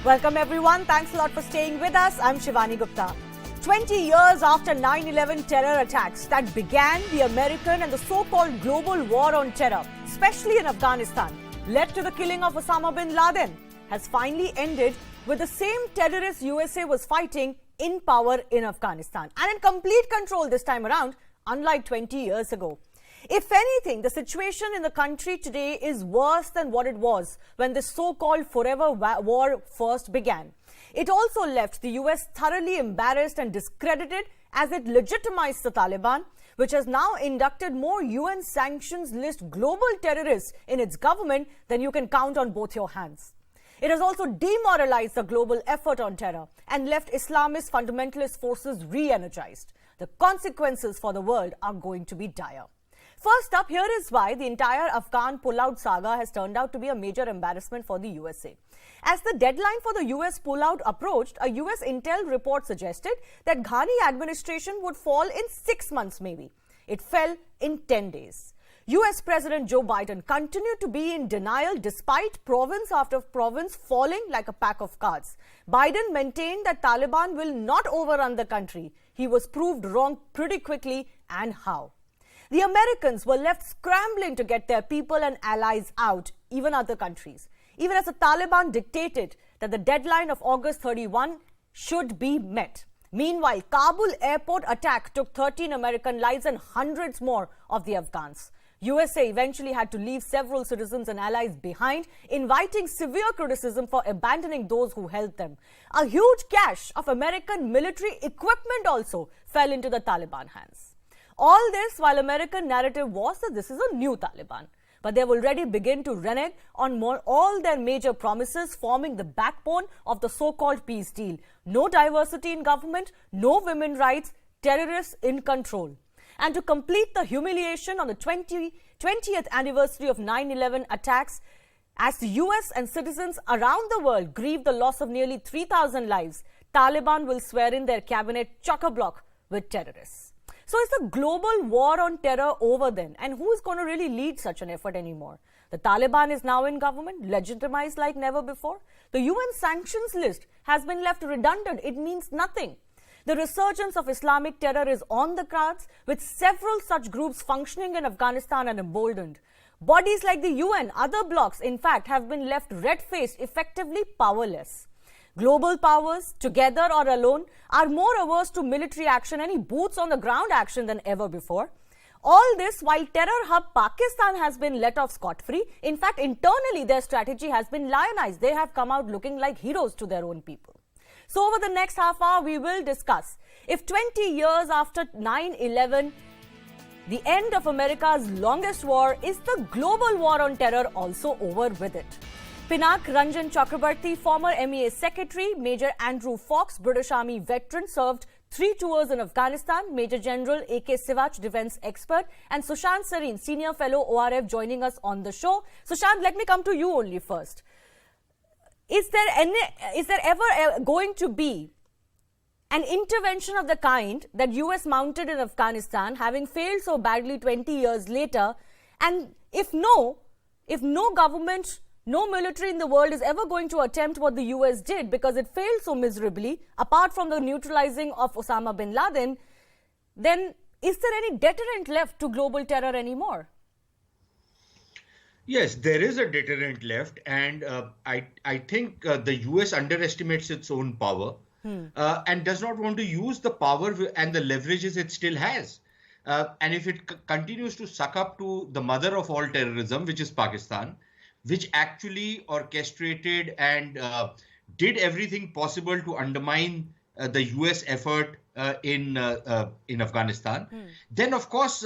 Welcome everyone. Thanks a lot for staying with us. I'm Shivani Gupta. 20 years after 9/11 terror attacks that began the American and the so-called global war on terror, especially in Afghanistan, led to the killing of Osama bin Laden, has finally ended with the same terrorists USA was fighting in power in Afghanistan and in complete control this time around, unlike 20 years ago. If anything, the situation in the country today is worse than what it was when this so-called forever war first began. It also left the US thoroughly embarrassed and discredited as it legitimized the Taliban, which has now inducted more UN sanctions list global terrorists in its government than you can count on both your hands. It has also demoralized the global effort on terror and left Islamist fundamentalist forces re-energized. The consequences for the world are going to be dire. First up, here is why the entire Afghan pullout saga has turned out to be a major embarrassment for the USA. As the deadline for the US pullout approached, a US intel report suggested that Ghani administration would fall in 6 months maybe. It fell in 10 days. US President Joe Biden continued to be in denial despite province after province falling like a pack of cards. Biden maintained that Taliban will not overrun the country. He was proved wrong pretty quickly, and how. The Americans were left scrambling to get their people and allies out, even other countries, even as the Taliban dictated that the deadline of August 31 should be met. Meanwhile, Kabul airport attack took 13 American lives and hundreds more of the Afghans. USA eventually had to leave several citizens and allies behind, inviting severe criticism for abandoning those who helped them. A huge cache of American military equipment also fell into the Taliban hands. All this while American narrative was that this is a new Taliban. But they've already begun to renege on all their major promises, forming the backbone of the so-called peace deal. No diversity in government, no women's rights, terrorists in control. And to complete the humiliation on the 20th anniversary of 9/11 attacks, as the US and citizens around the world grieve the loss of nearly 3,000 lives, Taliban will swear in their cabinet chock-a-block with terrorists. So is the global war on terror over then? And who is going to really lead such an effort anymore? The Taliban is now in government, legitimized like never before. The UN sanctions list has been left redundant. It means nothing. The resurgence of Islamic terror is on the cards, with several such groups functioning in Afghanistan and emboldened. Bodies like the UN, other blocs, in fact, have been left red-faced, effectively powerless. Global powers, together or alone, are more averse to military action, any boots on the ground action than ever before. All this while terror hub Pakistan has been let off scot-free. In fact, internally their strategy has been lionized. They have come out looking like heroes to their own people. So over the next half hour, we will discuss if 20 years after 9/11, the end of America's longest war, is the global war on terror also over with it? Pinak Ranjan Chakrabarti, former MEA Secretary, Major Andrew Fox, British Army veteran, served 3 tours in Afghanistan, Major General A.K. Sivach, defense expert, and Sushant Sareen, Senior Fellow ORF, joining us on the show. Sushant, let me come to you only first. Is there ever going to be an intervention of the kind that US mounted in Afghanistan, having failed so badly 20 years later? And if no government, no military in the world is ever going to attempt what the US did because it failed so miserably, apart from the neutralizing of Osama bin Laden, then is there any deterrent left to global terror anymore? Yes, there is a deterrent left, and I think the US underestimates its own power and does not want to use the power and the leverages it still has. And if it continues to suck up to the mother of all terrorism, which is Pakistan, which actually orchestrated and did everything possible to undermine the US effort in Afghanistan, then of course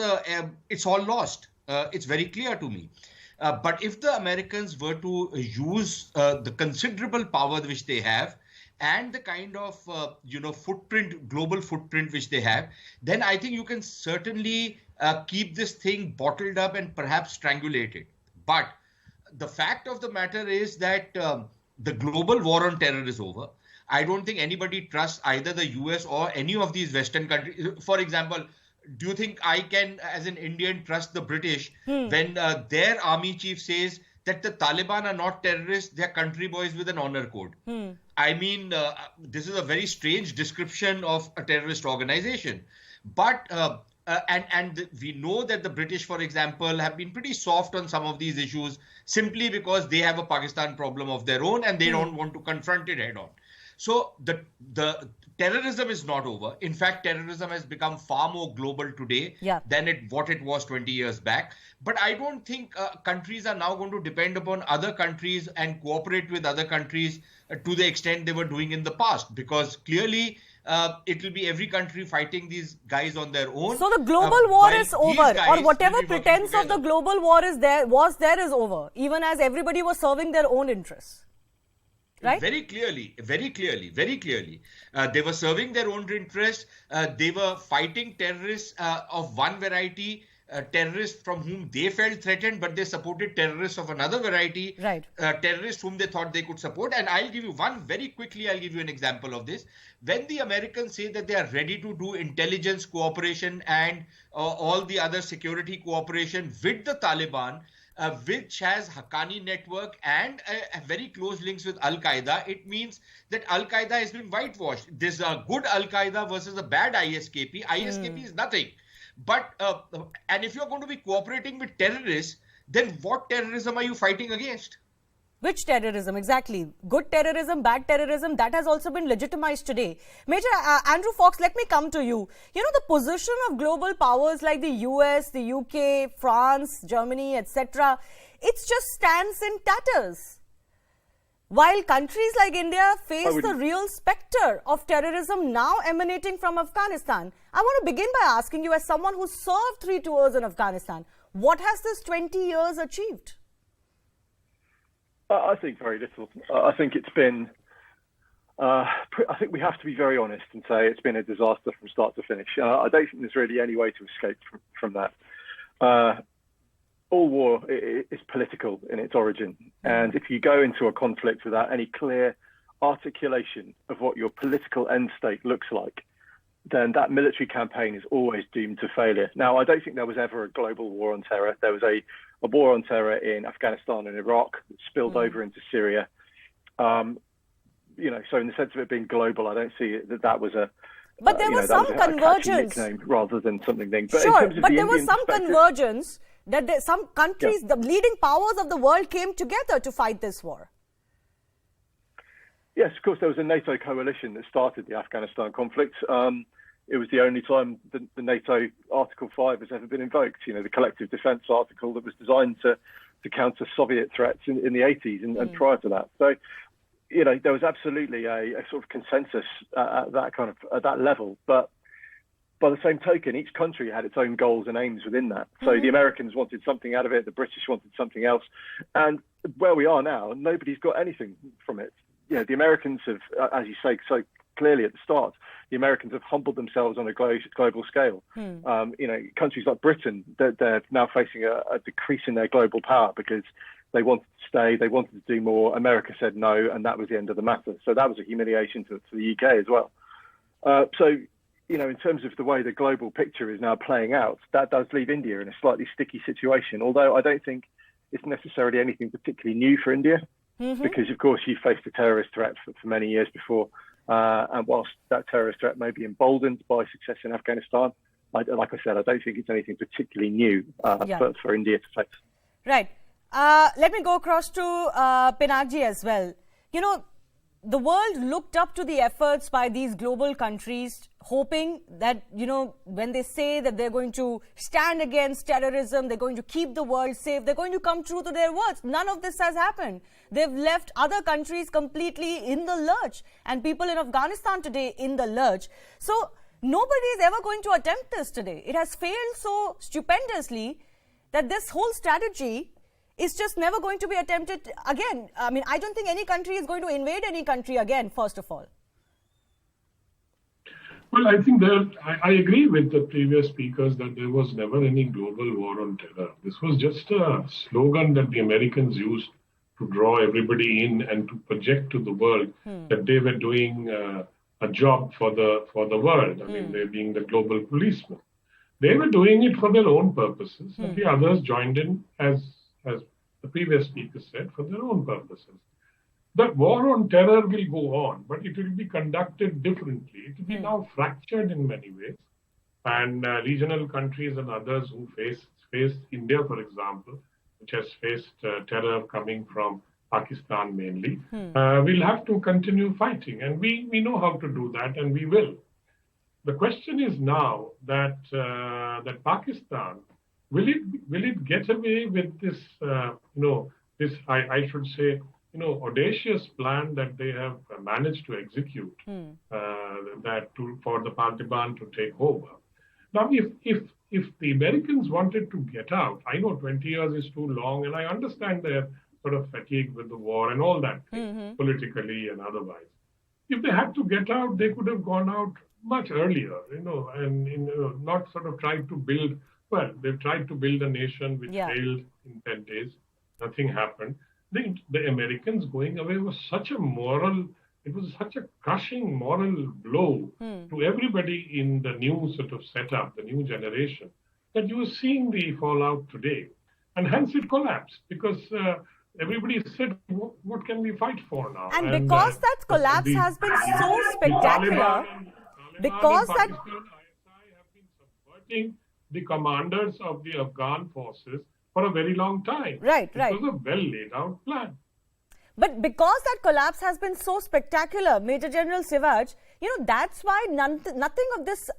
it's all lost. It's very clear to me. But if the Americans were to use the considerable power which they have and the kind of global footprint which they have, then I think you can certainly keep this thing bottled up and perhaps strangulate it. But the fact of the matter is that the global war on terror is over. I don't think anybody trusts either the US or any of these Western countries. For example, do you think I can, as an Indian, trust the British when their army chief says that the Taliban are not terrorists, they're country boys with an honor code. I mean, this is a very strange description of a terrorist organization. But and we know that the British, for example, have been pretty soft on some of these issues simply because they have a Pakistan problem of their own and they don't want to confront it head on. So the terrorism is not over. In fact, terrorism has become far more global today than what it was 20 years back. But I don't think countries are now going to depend upon other countries and cooperate with other countries to the extent they were doing in the past, because clearly it will be every country fighting these guys on their own. So the global war is over, or whatever pretense of the global war is is over, even as everybody was serving their own interests. Right? Very clearly. They were serving their own interests. They were fighting terrorists of one variety, terrorists from whom they felt threatened, but they supported terrorists of another variety, terrorists whom they thought they could support. And I'll give you an example of this. When the Americans say that they are ready to do intelligence cooperation and all the other security cooperation with the Taliban, which has Haqqani network and very close links with Al-Qaeda, it means that Al-Qaeda has been whitewashed. There's a good Al-Qaeda versus a bad ISKP. ISKP is nothing. But, and if you're going to be cooperating with terrorists, then what terrorism are you fighting against? Which terrorism? Exactly. Good terrorism, bad terrorism, that has also been legitimized today. Major Andrew Fox, let me come to you. You know, the position of global powers like the US, the UK, France, Germany, etc., it just stands in tatters. While countries like India face the real specter of terrorism now emanating from Afghanistan. I want to begin by asking you, as someone who served 3 tours in Afghanistan, what has this 20 years achieved? I think very little. I think it's been, I think we have to be very honest and say it's been a disaster from start to finish. I don't think there's really any way to escape from that. All war is political in its origin. And if you go into a conflict without any clear articulation of what your political end state looks like, then that military campaign is always doomed to failure. Now, I don't think there was ever a global war on terror. There was a war on terror in Afghanistan and Iraq that spilled over into Syria. You know, so in the sense of it being global, I don't see that was a. But there was some convergence, rather than something. But sure, but there was some convergence that some countries, the leading powers of the world, came together to fight this war. Yes, of course, there was a NATO coalition that started the Afghanistan conflict. It was the only time the NATO Article 5 has ever been invoked, you know, the collective defense article that was designed to counter Soviet threats in the 80s and prior to that. So, you know, there was absolutely a sort of consensus at that level. But by the same token, each country had its own goals and aims within that. So the Americans wanted something out of it, the British wanted something else. And where we are now, nobody's got anything from it. You know, the Americans have, as you say so clearly at the start, the Americans have humbled themselves on a global scale. You know, countries like Britain, they're now facing a decrease in their global power because they wanted to stay, they wanted to do more. America said no, and that was the end of the matter. So that was a humiliation to the UK as well. So, you know, in terms of the way the global picture is now playing out, that does leave India in a slightly sticky situation, although I don't think it's necessarily anything particularly new for India. Because, of course, you faced a terrorist threat for many years before. And whilst that terrorist threat may be emboldened by success in Afghanistan, like I said, I don't think it's anything particularly new for India to face. Right. Let me go across to Pinakji as well. You know, the world looked up to the efforts by these global countries, hoping that, you know, when they say that they're going to stand against terrorism, they're going to keep the world safe, they're going to come true to their words. None of this has happened. They've left other countries completely in the lurch, and people in Afghanistan today in the lurch. So nobody is ever going to attempt this today. It has failed so stupendously that this whole strategy is just never going to be attempted again. I mean, I don't think any country is going to invade any country again, first of all. Well, I think I agree with the previous speakers that there was never any global war on terror. This was just a slogan that the Americans used to draw everybody in and to project to the world that they were doing a job for the world. I mean, they being the global policemen. They were doing it for their own purposes, and the others joined in as the previous speaker said, for their own purposes. The war on terror will go on, but it will be conducted differently. It will be now fractured in many ways. And regional countries and others who face India, for example, which has faced terror coming from Pakistan mainly, will have to continue fighting. And we know how to do that, and we will. The question is now that that Pakistan, will it get away with this, this, I should say, audacious plan that they have managed to execute, for the Taliban to take over. Now, if the Americans wanted to get out, I know 20 years is too long, and I understand they're sort of fatigued with the war and all that, politically and otherwise. If they had to get out, they could have gone out much earlier, and not sort of tried to build. Well, they've tried to build a nation which failed in 10 days. Nothing happened. The Americans going away was such a crushing moral blow to everybody in the new sort of setup, the new generation, that you are seeing the fallout today. And hence it collapsed because everybody said, what can we fight for now? And because that collapse has been so spectacular, because that Pakistan, ISI have been subverting the commanders of the Afghan forces for a very long time. Right. It was a well laid out plan. But because that collapse has been so spectacular, Major General Sivaj, that's why nothing of this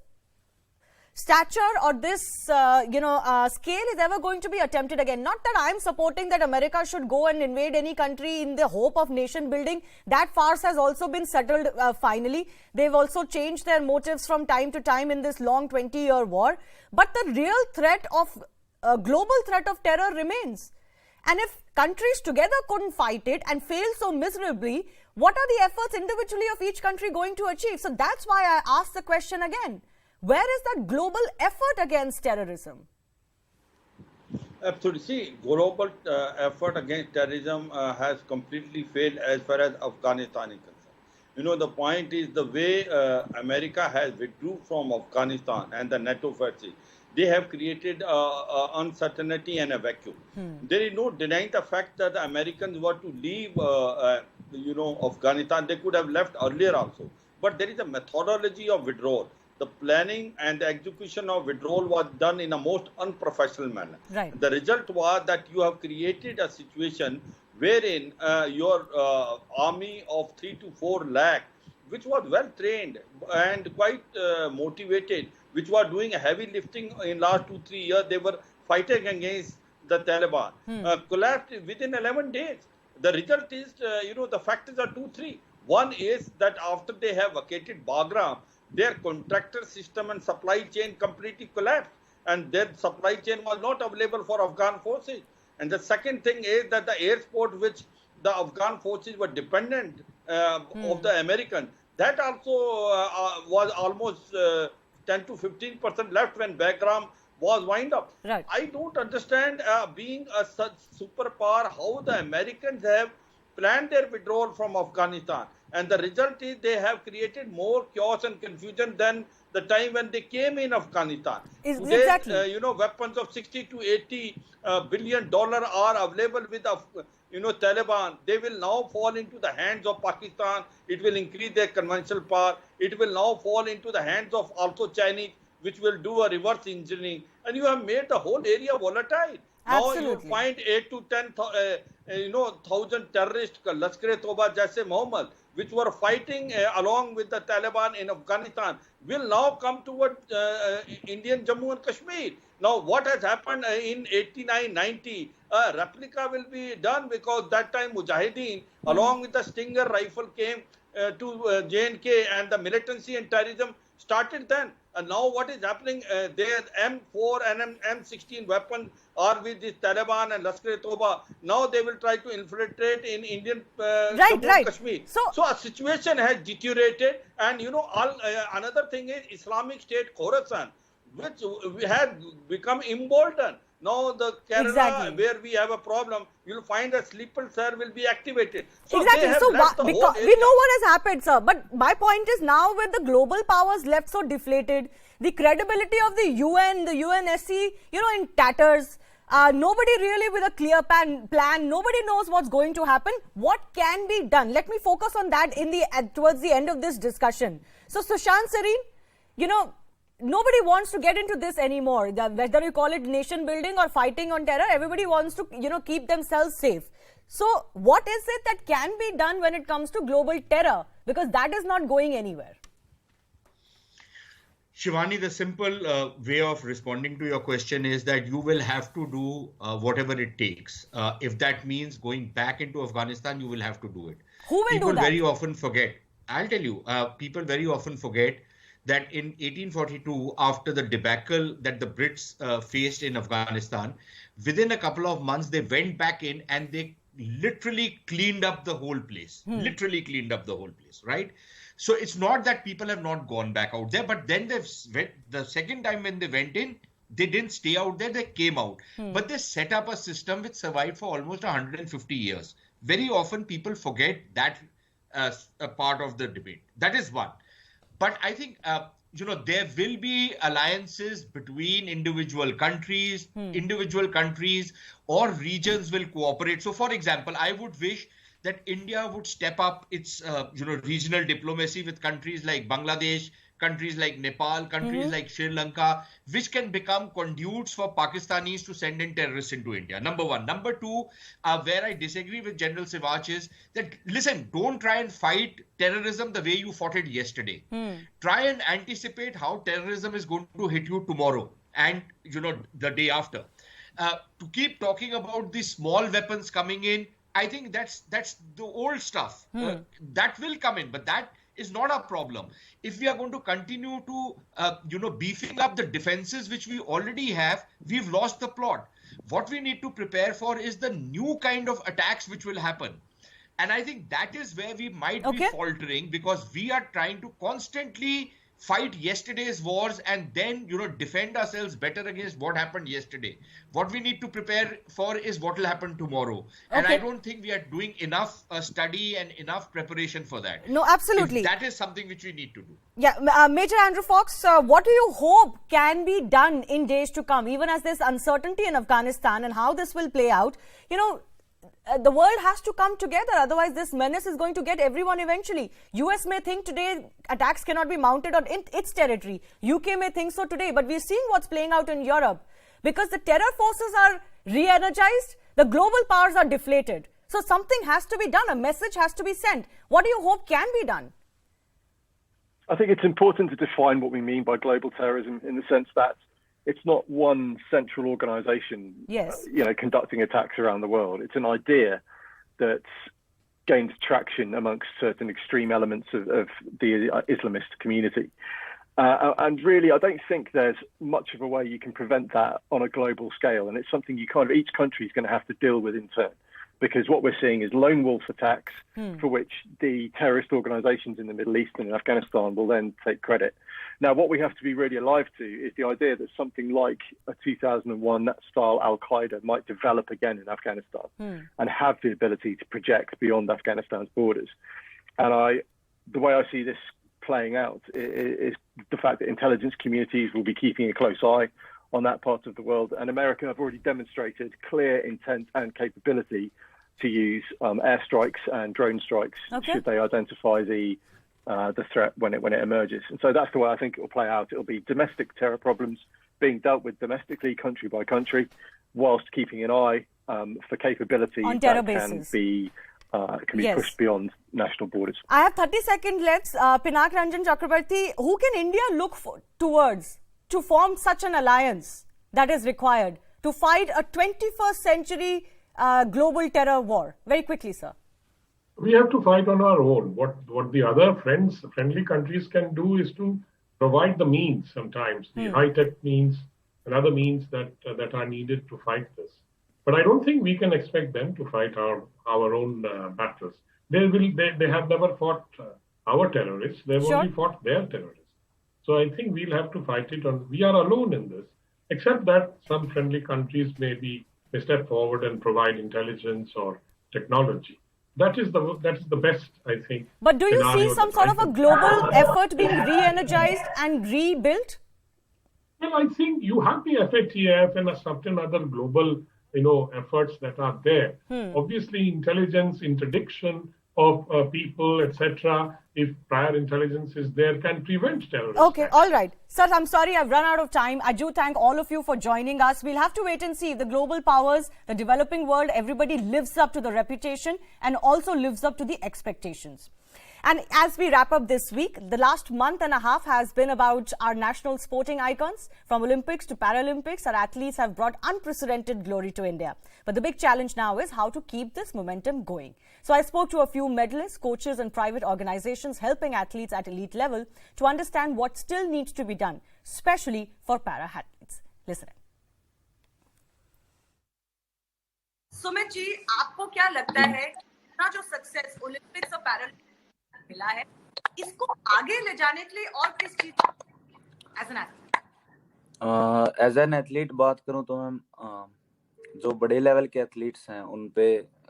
stature or this, scale is ever going to be attempted again. Not that I'm supporting that America should go and invade any country in the hope of nation building. That farce has also been settled finally. They've also changed their motives from time to time in this long 20-year war. But the real threat of global threat of terror remains. And if countries together couldn't fight it and fail so miserably, what are the efforts individually of each country going to achieve? So that's why I asked the question again. Where is that global effort against terrorism? Absolutely. See, global effort against terrorism has completely failed as far as Afghanistan is concerned. The point is the way America has withdrew from Afghanistan and the NATO forces. They have created uncertainty and a vacuum. There is no denying the fact that the Americans were to leave, Afghanistan. They could have left earlier also. But there is a methodology of withdrawal. The planning and the execution of withdrawal was done in a most unprofessional manner. Right. The result was that you have created a situation wherein your army of 3 to 4 lakh, which was well trained and quite motivated, which were doing heavy lifting in last 2-3 years, they were fighting against the Taliban, collapsed within 11 days. The result is, the factors are 2-3. One is that after they have vacated Bagram, their contractor system and supply chain completely collapsed, and their supply chain was not available for Afghan forces. And the second thing is that the air support which the Afghan forces were dependent of the Americans, that also was almost 10 to 15% left when Bagram was wind up. Right. I don't understand, being a such superpower, how the Americans have planned their withdrawal from Afghanistan. And the result is they have created more chaos and confusion than the time when they came in Afghanistan. Today, Exactly. Weapons of 60 to 80 billion dollar are available with Taliban. They will now fall into the hands of Pakistan. It will increase their conventional power. It will now fall into the hands of also Chinese, which will do a reverse engineering. And you have made the whole area volatile. Absolutely. Now you find 8 to 10 thousand terrorists, Lashkar-e-Toba, Jaise Mohammed, which were fighting along with the Taliban in Afghanistan, will now come toward Indian Jammu and Kashmir. Now, what has happened in 89-90, a replica will be done because that time Mujahideen, along with the Stinger rifle, came to J&K, and the militancy and terrorism started then. And now what is happening, their M4 and M16 weapons are with the Taliban and Lashkar-e-Toba. Now they will try to infiltrate in Indian Jammu and Kashmir. So a situation has deteriorated. And another thing is Islamic State Khorasan, which had become emboldened. Now the Kerala, where we have a problem, you'll find a sleeper cell will be activated. So exactly. So because we know what has happened, sir. But my point is, now with the global powers left so deflated, the credibility of the UN, the UNSC, in tatters, Nobody really with a clear plan. Nobody knows what's going to happen. What can be done? Let me focus on that towards the end of this discussion. So, Sushant, Sareen, nobody wants to get into this anymore. Whether you call it nation building or fighting on terror, everybody wants to, keep themselves safe. So, what is it that can be done when it comes to global terror? Because that is not going anywhere. Shivani, the simple way of responding to your question is that you will have to do whatever it takes. If that means going back into Afghanistan, you will have to do it. Who will People do that? very often forget. I'll tell you, people very often forget that in 1842, after the debacle that the Brits faced in Afghanistan, within a couple of months, they went back in and they literally cleaned up the whole place. Literally cleaned up the whole place, right? So it's not that people have not gone back out there, but then the second time when they went in, they didn't stay out there, they came out. But they set up a system which survived for almost 150 years. Very often people forget that as a part of the debate. That is one. But I think, there will be alliances between individual countries or regions will cooperate. So, for example, I would wish that India would step up its, regional diplomacy with countries like Bangladesh, countries like Nepal, countries like Sri Lanka, which can become conduits for Pakistanis to send in terrorists into India. Number one. Number two, where I disagree with General Sivach is that, listen, don't try and fight terrorism the way you fought it yesterday. Try and anticipate how terrorism is going to hit you tomorrow and, the day after. To keep talking about these small weapons coming in, I think that's the old stuff. That will come in, but that is not a problem. If we are going to continue to, beefing up the defenses which we already have, we've lost the plot. What we need to prepare for is the new kind of attacks which will happen. And I think that is where we might be faltering, because we are trying to constantly fight yesterday's wars and then, defend ourselves better against what happened yesterday. What we need to prepare for is what will happen tomorrow. And I don't think we are doing enough study and enough preparation for that. No, absolutely. That is something which we need to do. Yeah, Major Andrew Fox, what do you hope can be done in days to come, even as there's uncertainty in Afghanistan and how this will play out? The world has to come together. Otherwise, this menace is going to get everyone eventually. US may think today attacks cannot be mounted on its territory. UK may think so today. But we're seeing what's playing out in Europe. Because the terror forces are re-energized, the global powers are deflated. So something has to be done. A message has to be sent. What do you hope can be done? I think it's important to define what we mean by global terrorism, in the sense that it's not one central organization, conducting attacks around the world. It's an idea that's gained traction amongst certain extreme elements of the Islamist community. And really, I don't think there's much of a way you can prevent that on a global scale. And it's something each country is going to have to deal with in turn. Because what we're seeing is lone wolf attacks for which the terrorist organizations in the Middle East and in Afghanistan will then take credit. Now, what we have to be really alive to is the idea that something like a 2001 style Al-Qaeda might develop again in Afghanistan and have the ability to project beyond Afghanistan's borders. And the way I see this playing out is the fact that intelligence communities will be keeping a close eye on that part of the world. And America have already demonstrated clear intent and capability to use airstrikes and drone strikes should they identify the threat when it emerges. And so that's the way I think it will play out. It'll be domestic terror problems being dealt with domestically, country by country, whilst keeping an eye for capability on terror that bases. can be pushed beyond national borders. I have 30 seconds left. Pinak Ranjan Chakrabarti, who can India look towards to form such an alliance that is required to fight a 21st century global terror war? Very quickly, sir. We have to fight on our own. What the other friendly countries can do is to provide the means sometimes, the high-tech means and other means that are needed to fight this. But I don't think we can expect them to fight our own battles. They have never fought our terrorists. They've only fought their terrorists. So I think we'll have to fight it on. We are alone in this, except that some friendly countries may step forward and provide intelligence or technology. That is the best, I think. But do you see some sort of a global effort being re-energized and rebuilt? Well, I think you have the FATF and a certain other global, efforts that are there. Obviously, intelligence interdiction of people, etc. If prior intelligence is there, can prevent terrorist Okay, acts. all right. Sir, I'm sorry I've run out of time. I do thank all of you for joining us. We'll have to wait and see if the global powers, the developing world, everybody lives up to the reputation and also lives up to the expectations. And as we wrap up this week, the last month and a half has been about our national sporting icons. From Olympics to Paralympics, our athletes have brought unprecedented glory to India. But the big challenge now is how to keep this momentum going. So I spoke to a few medalists, coaches and private organizations helping athletes at elite level to understand what still needs to be done, especially for para-athletes. Listen in. Sumit ji, आपको क्या लगता है इतना जो success Olympics और Paralympics मिला है, इसको आगे ले जाने के लिए और किस चीज एज एन एथलीट बात करूं तो मैम जो बड़े लेवल के एथलीट्स हैं उन पे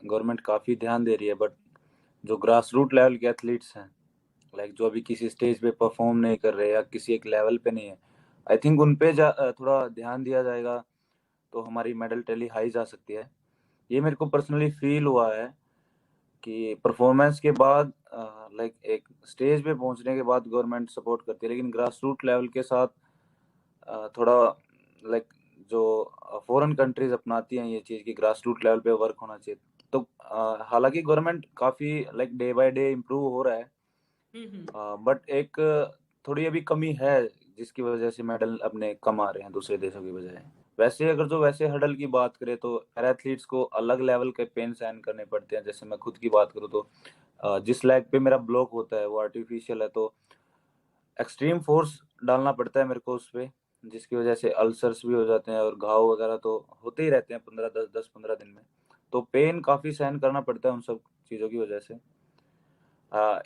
गवर्नमेंट काफ़ी ध्यान दे रही है, बट जो ग्रास रूट लेवल के एथलीट्स हैं, लाइक जो अभी किसी स्टेज पे परफॉर्म नहीं कर रहे या किसी एक लेवल पे नहीं है, आई थिंक उन पे थोड़ा ध्यान दिया जाएगा तो हमारी मेडल टैली हाई जा सकती है। ये मेरे को पर्सनली फील हुआ है कि परफॉर्मेंस के बाद लाइक एक स्टेज पे पहुंचने के बाद गवर्नमेंट सपोर्ट करती है, लेकिन ग्रास रूट लेवल के साथ थोड़ा लाइक जो फॉरेन कंट्रीज अपनाती हैं ये चीज़ की ग्रास रूट लेवल पे वर्क होना चाहिए। तो हालांकि गवर्नमेंट काफ़ी like day by day improve हो रहा है, बट एक थोड़ी अभी कमी है जिसकी वजह से मेडल अपने कम आ रहे हैं दूसरे देशों की बजाय। वैसे अगर वैसे हडल की बात करें तो पैरा एथलीट्स को अलग लेवल के पेन सहन करने पड़ते हैं। जैसे मैं खुद की बात करूँ तो जिस लेग पे मेरा ब्लॉक होता है वो आर्टिफिशियल है, तो एक्सट्रीम फोर्स डालना पड़ता है मेरे को उस पर, जिसकी वजह से अल्सर्स भी हो जाते हैं और घाव वगैरह तो होते ही रहते हैं 10-15 दिन में। तो पेन काफ़ी सहन करना पड़ता है उन सब चीज़ों की वजह से।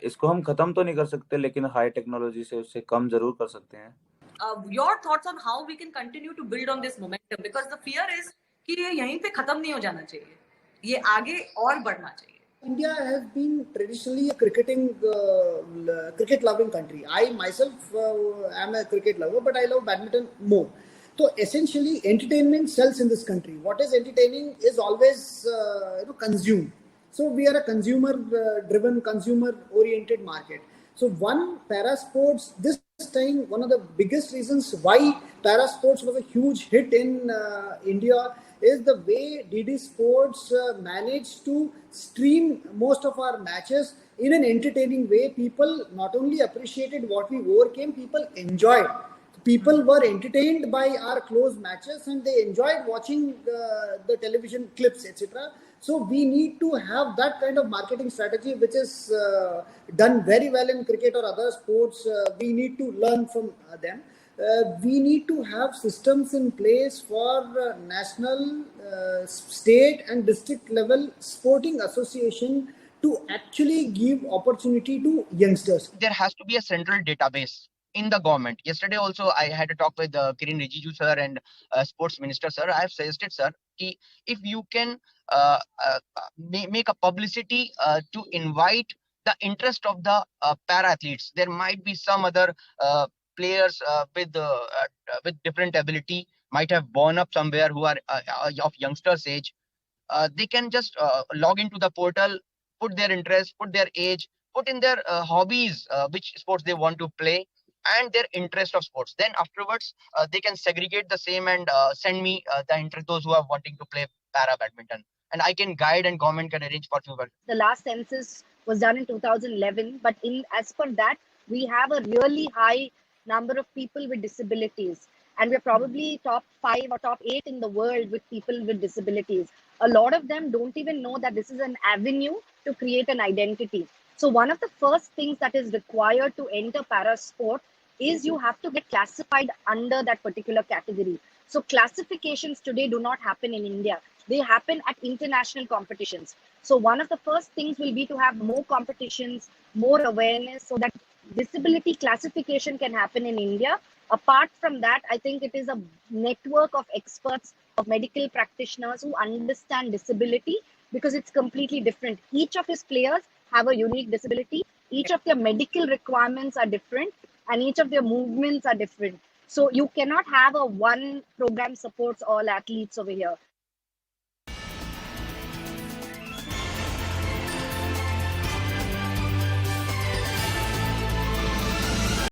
इसको हम ख़त्म तो नहीं कर सकते, लेकिन हाई टेक्नोलॉजी से उससे कम ज़रूर कर सकते हैं। your thoughts on how we can continue to build on this momentum, because the fear is कि ये यहीं पे खत्म नहीं हो जाना चाहिए, ये आगे और बढ़ना चाहिए। India has been traditionally a cricket-loving country. I myself am a cricket lover, but I love badminton more. So essentially, entertainment sells in this country. What is entertaining is always consumed. So we are a consumer-driven, consumer-oriented market. So para sports this time, one of the biggest reasons why para sports was a huge hit in India is the way DD Sports managed to stream most of our matches in an entertaining way. People not only appreciated what we overcame, people enjoyed. People were entertained by our close matches and they enjoyed watching the television clips, etc. So we need to have that kind of marketing strategy, which is done very well in cricket or other sports. We need to learn from them. We need to have systems in place for national, state and district level sporting association to actually give opportunity to youngsters. There has to be a central database in the government. Yesterday also I had a talk with Kiran Rijiju sir and sports minister sir. I have suggested sir ki if you can make a publicity to invite the interest of the para athletes. There might be some other players with different ability might have born up somewhere who are of youngsters age. They can just log into the portal, put their interest, put their age, put in their hobbies, which sports they want to play, and their interest of sports. Then afterwards, they can segregate the same and send me the interest, those who are wanting to play para badminton. And I can guide and government can arrange for fewer. The last census was done in 2011, but as per that, we have a really high number of people with disabilities. And we're probably top 5 or top 8 in the world with people with disabilities. A lot of them don't even know that this is an avenue to create an identity. So one of the first things that is required to enter para sport is you have to get classified under that particular category. So classifications today do not happen in India. They happen at international competitions. So one of the first things will be to have more competitions, more awareness, so that disability classification can happen in India. Apart from that, I think it is a network of experts, of medical practitioners who understand disability, because it's completely different. Each of his players have a unique disability. Each of their medical requirements are different, and each of their movements are different. So you cannot have a one program supports all athletes over here.